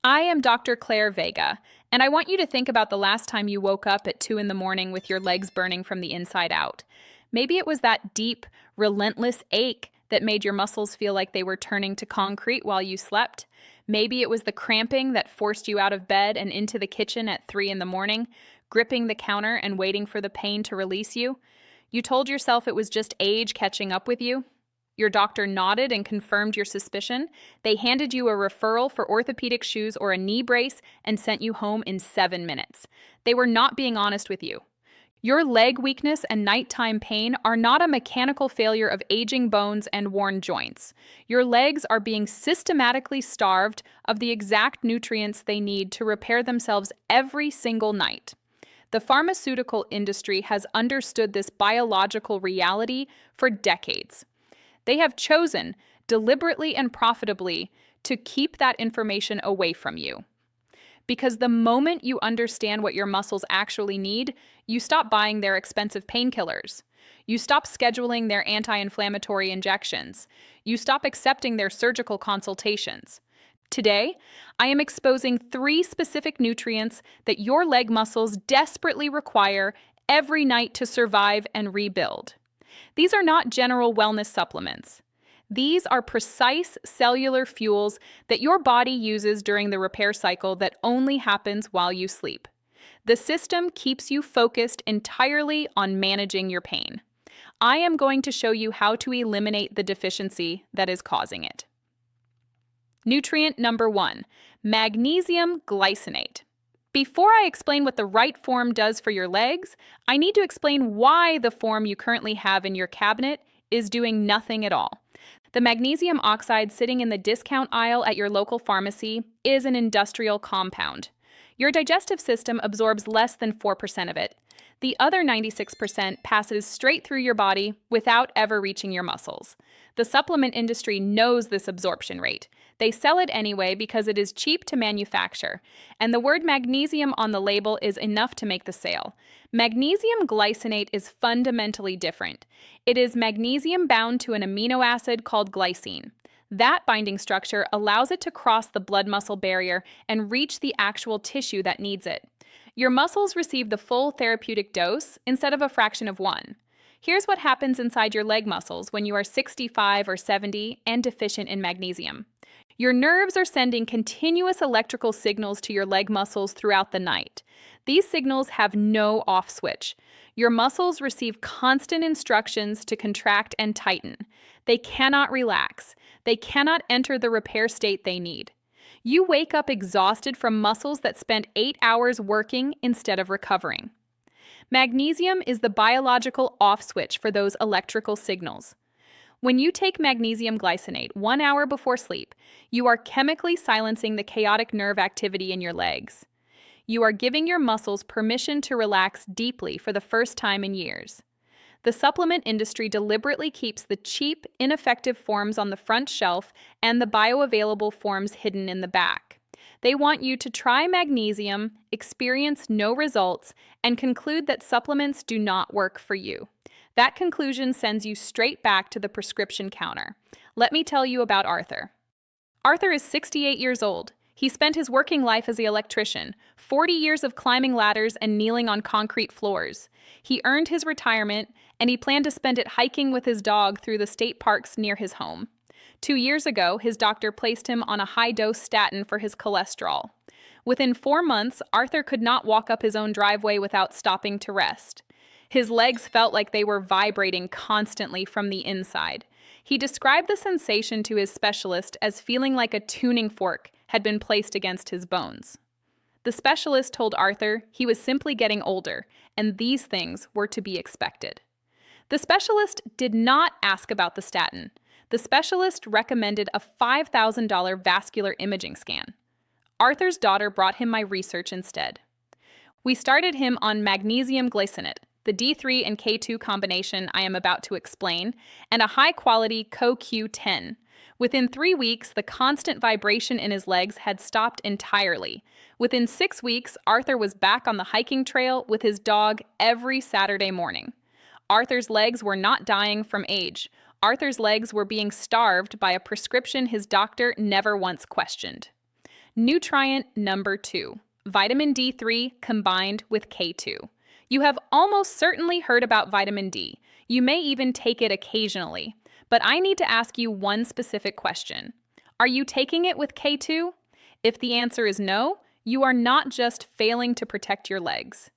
I am Dr. Claire Vega, and I want you to think about the last time you woke up at 2 in the morning with your legs burning from the inside out. Maybe it was that deep, relentless ache that made your muscles feel like they were turning to concrete while you slept. Maybe it was the cramping that forced you out of bed and into the kitchen at 3 in the morning, gripping the counter and waiting for the pain to release you. You told yourself it was just age catching up with you. Your doctor nodded and confirmed your suspicion. They handed you a referral for orthopedic shoes or a knee brace and sent you home in 7 minutes. They were not being honest with you. Your leg weakness and nighttime pain are not a mechanical failure of aging bones and worn joints. Your legs are being systematically starved of the exact nutrients they need to repair themselves every single night. The pharmaceutical industry has understood this biological reality for decades. They have chosen, deliberately and profitably, to keep that information away from you. Because the moment you understand what your muscles actually need, you stop buying their expensive painkillers. You stop scheduling their anti-inflammatory injections. You stop accepting their surgical consultations. Today, I am exposing 3 specific nutrients that your leg muscles desperately require every night to survive and rebuild. These are not general wellness supplements. These are precise cellular fuels that your body uses during the repair cycle that only happens while you sleep. The system keeps you focused entirely on managing your pain. I am going to show you how to eliminate the deficiency that is causing it. Nutrient number 1, magnesium glycinate. Before I explain what the right form does for your legs, I need to explain why the form you currently have in your cabinet is doing nothing at all. The magnesium oxide sitting in the discount aisle at your local pharmacy is an industrial compound. Your digestive system absorbs less than 4% of it. The other 96% passes straight through your body without ever reaching your muscles. The supplement industry knows this absorption rate. They sell it anyway because it is cheap to manufacture, and the word magnesium on the label is enough to make the sale. Magnesium glycinate is fundamentally different. It is magnesium bound to an amino acid called glycine. That binding structure allows it to cross the blood-muscle barrier and reach the actual tissue that needs it. Your muscles receive the full therapeutic dose instead of a fraction of one. Here's what happens inside your leg muscles when you are 65 or 70 and deficient in magnesium. Your nerves are sending continuous electrical signals to your leg muscles throughout the night. These signals have no off switch. Your muscles receive constant instructions to contract and tighten. They cannot relax. They cannot enter the repair state they need. You wake up exhausted from muscles that spent 8 hours working instead of recovering. Magnesium is the biological off switch for those electrical signals. When you take magnesium glycinate 1 hour before sleep, you are chemically silencing the chaotic nerve activity in your legs. You are giving your muscles permission to relax deeply for the first time in years. The supplement industry deliberately keeps the cheap, ineffective forms on the front shelf and the bioavailable forms hidden in the back. They want you to try magnesium, experience no results, and conclude that supplements do not work for you. That conclusion sends you straight back to the prescription counter. Let me tell you about Arthur. Arthur is 68 years old. He spent his working life as an electrician, 40 years of climbing ladders and kneeling on concrete floors. He earned his retirement, and he planned to spend it hiking with his dog through the state parks near his home. 2 years ago, his doctor placed him on a high-dose statin for his cholesterol. Within 4 months, Arthur could not walk up his own driveway without stopping to rest. His legs felt like they were vibrating constantly from the inside. He described the sensation to his specialist as feeling like a tuning fork had been placed against his bones. The specialist told Arthur he was simply getting older, and these things were to be expected. The specialist did not ask about the statin. The specialist recommended a $5,000 vascular imaging scan. Arthur's daughter brought him my research instead. We started him on magnesium glycinate, the D3 and K2 combination I am about to explain, and a high-quality CoQ10. Within 3 weeks, the constant vibration in his legs had stopped entirely. Within 6 weeks, Arthur was back on the hiking trail with his dog every Saturday morning. Arthur's legs were not dying from age. Arthur's legs were being starved by a prescription his doctor never once questioned. Nutrient number 2, vitamin D3 combined with K2. You have almost certainly heard about vitamin D. You may even take it occasionally. But I need to ask you one specific question. Are you taking it with K2? If the answer is no, you are not just failing to protect your legs.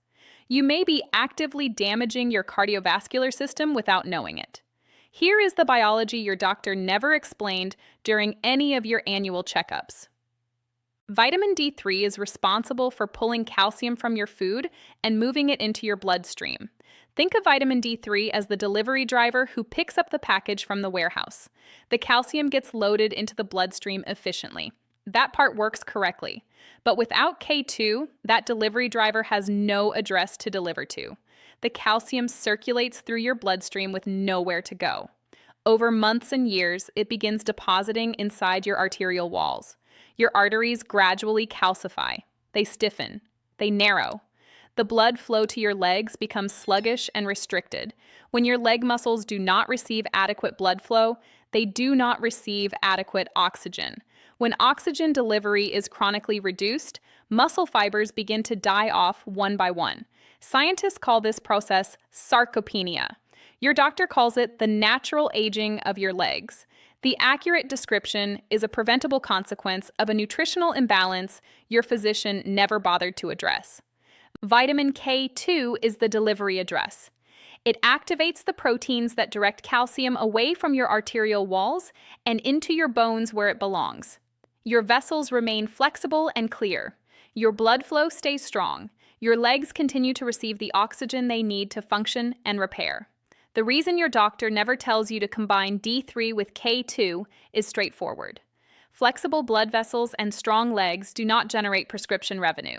You may be actively damaging your cardiovascular system without knowing it. Here is the biology your doctor never explained during any of your annual checkups. Vitamin D3 is responsible for pulling calcium from your food and moving it into your bloodstream. Think of vitamin D3 as the delivery driver who picks up the package from the warehouse. The calcium gets loaded into the bloodstream efficiently. That part works correctly. But without K2, that delivery driver has no address to deliver to. The calcium circulates through your bloodstream with nowhere to go. Over months and years, it begins depositing inside your arterial walls. Your arteries gradually calcify. They stiffen. They narrow. The blood flow to your legs becomes sluggish and restricted. When your leg muscles do not receive adequate blood flow, they do not receive adequate oxygen. When oxygen delivery is chronically reduced, muscle fibers begin to die off one by one. Scientists call this process sarcopenia. Your doctor calls it the natural aging of your legs. The accurate description is a preventable consequence of a nutritional imbalance your physician never bothered to address. Vitamin K2 is the delivery address. It activates the proteins that direct calcium away from your arterial walls and into your bones where it belongs. Your vessels remain flexible and clear. Your blood flow stays strong. Your legs continue to receive the oxygen they need to function and repair. The reason your doctor never tells you to combine D3 with K2 is straightforward. Flexible blood vessels and strong legs do not generate prescription revenue.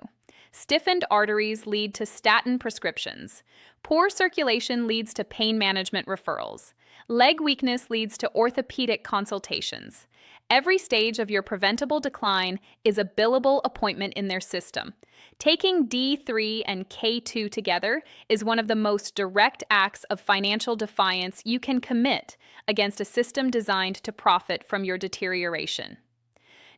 Stiffened arteries lead to statin prescriptions. Poor circulation leads to pain management referrals. Leg weakness leads to orthopedic consultations. Every stage of your preventable decline is a billable appointment in their system. Taking D3 and K2 together is one of the most direct acts of financial defiance you can commit against a system designed to profit from your deterioration.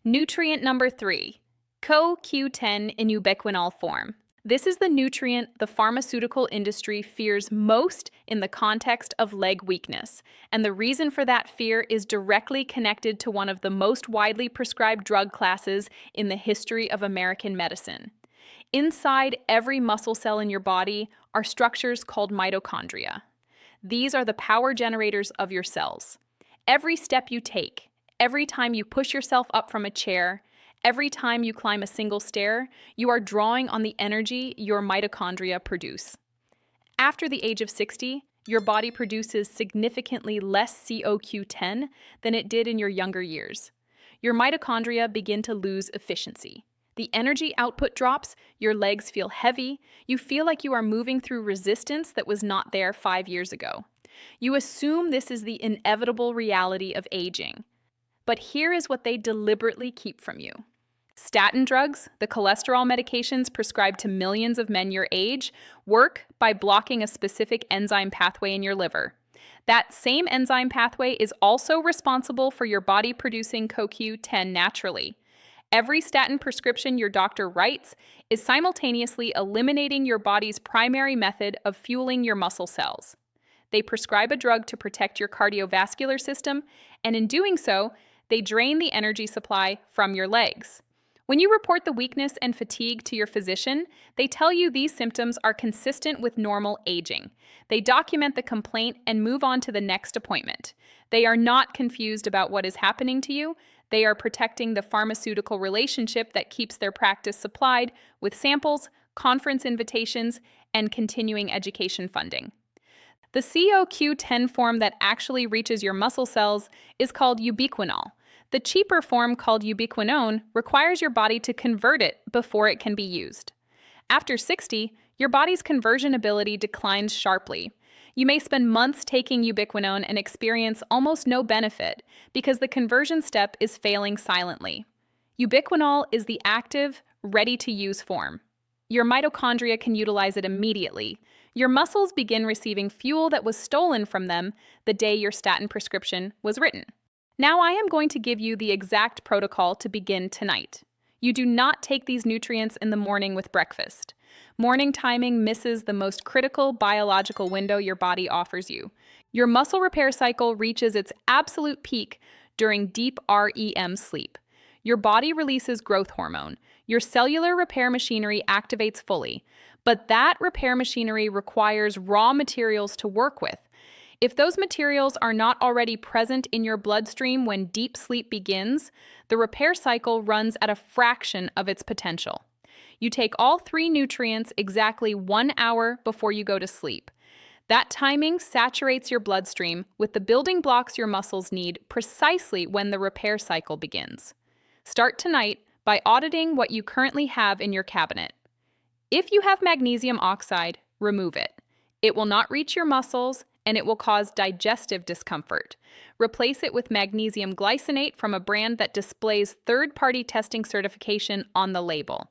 Nutrient number 3, CoQ10 in ubiquinol form. This is the nutrient the pharmaceutical industry fears most in the context of leg weakness, and the reason for that fear is directly connected to one of the most widely prescribed drug classes in the history of American medicine. Inside every muscle cell in your body are structures called mitochondria. These are the power generators of your cells. Every step you take, every time you push yourself up from a chair, every time you climb a single stair, you are drawing on the energy your mitochondria produce. After the age of 60, your body produces significantly less CoQ10 than it did in your younger years. Your mitochondria begin to lose efficiency. The energy output drops, your legs feel heavy, you feel like you are moving through resistance that was not there 5 years ago. You assume this is the inevitable reality of aging. But here is what they deliberately keep from you. Statin drugs, the cholesterol medications prescribed to millions of men your age, work by blocking a specific enzyme pathway in your liver. That same enzyme pathway is also responsible for your body producing CoQ10 naturally. Every statin prescription your doctor writes is simultaneously eliminating your body's primary method of fueling your muscle cells. They prescribe a drug to protect your cardiovascular system, and in doing so, they drain the energy supply from your legs. When you report the weakness and fatigue to your physician, they tell you these symptoms are consistent with normal aging. They document the complaint and move on to the next appointment. They are not confused about what is happening to you. They are protecting the pharmaceutical relationship that keeps their practice supplied with samples, conference invitations, and continuing education funding. The CoQ10 form that actually reaches your muscle cells is called ubiquinol. The cheaper form, called ubiquinone, requires your body to convert it before it can be used. After 60, your body's conversion ability declines sharply. You may spend months taking ubiquinone and experience almost no benefit because the conversion step is failing silently. Ubiquinol is the active, ready-to-use form. Your mitochondria can utilize it immediately. Your muscles begin receiving fuel that was stolen from them the day your statin prescription was written. Now I am going to give you the exact protocol to begin tonight. You do not take these nutrients in the morning with breakfast. Morning timing misses the most critical biological window your body offers you. Your muscle repair cycle reaches its absolute peak during deep REM sleep. Your body releases growth hormone. Your cellular repair machinery activates fully, but that repair machinery requires raw materials to work with. If those materials are not already present in your bloodstream when deep sleep begins, the repair cycle runs at a fraction of its potential. You take all 3 nutrients exactly 1 hour before you go to sleep. That timing saturates your bloodstream with the building blocks your muscles need precisely when the repair cycle begins. Start tonight by auditing what you currently have in your cabinet. If you have magnesium oxide, remove it. It will not reach your muscles and it will cause digestive discomfort. Replace it with magnesium glycinate from a brand that displays third-party testing certification on the label.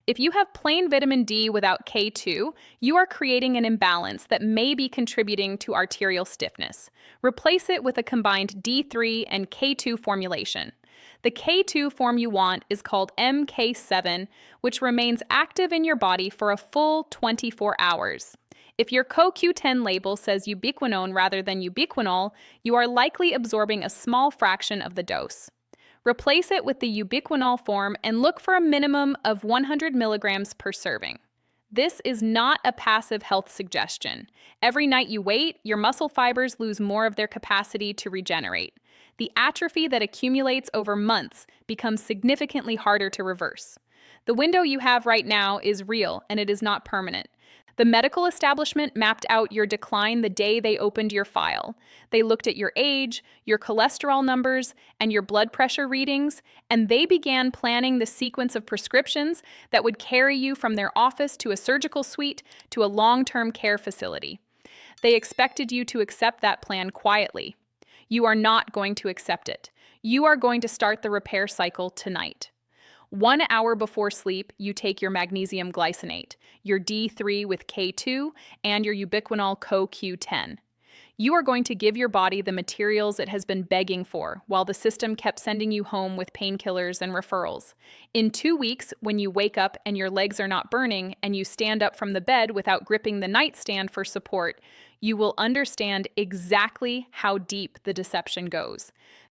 If you have plain vitamin D without K2, you are creating an imbalance that may be contributing to arterial stiffness. Replace it with a combined D3 and K2 formulation. The K2 form you want is called MK7, which remains active in your body for a full 24 hours. If your CoQ10 label says ubiquinone rather than ubiquinol, you are likely absorbing a small fraction of the dose. Replace it with the ubiquinol form and look for a minimum of 100 milligrams per serving. This is not a passive health suggestion. Every night you wait, your muscle fibers lose more of their capacity to regenerate. The atrophy that accumulates over months becomes significantly harder to reverse. The window you have right now is real and it is not permanent. The medical establishment mapped out your decline the day they opened your file. They looked at your age, your cholesterol numbers, and your blood pressure readings, and they began planning the sequence of prescriptions that would carry you from their office to a surgical suite to a long-term care facility. They expected you to accept that plan quietly. You are not going to accept it. You are going to start the repair cycle tonight. 1 hour before sleep, you take your magnesium glycinate, your D3 with K2, and your ubiquinol CoQ10. You are going to give your body the materials it has been begging for, while the system kept sending you home with painkillers and referrals. In 2 weeks, when you wake up and your legs are not burning, and you stand up from the bed without gripping the nightstand for support, you will understand exactly how deep the deception goes.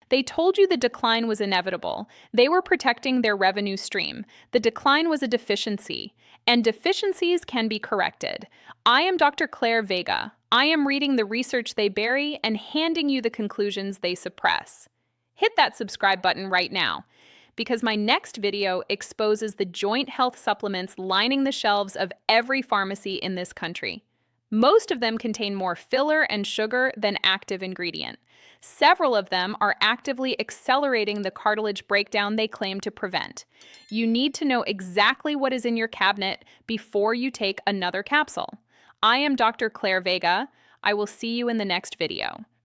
They told you the decline was inevitable. They were protecting their revenue stream. The decline was a deficiency, and deficiencies can be corrected. I am Dr. Claire Vega. I am reading the research they bury and handing you the conclusions they suppress. Hit that subscribe button right now, because my next video exposes the joint health supplements lining the shelves of every pharmacy in this country. Most of them contain more filler and sugar than active ingredient. Several of them are actively accelerating the cartilage breakdown they claim to prevent. You need to know exactly what is in your cabinet before you take another capsule. I am Dr. Claire Vega. I will see you in the next video.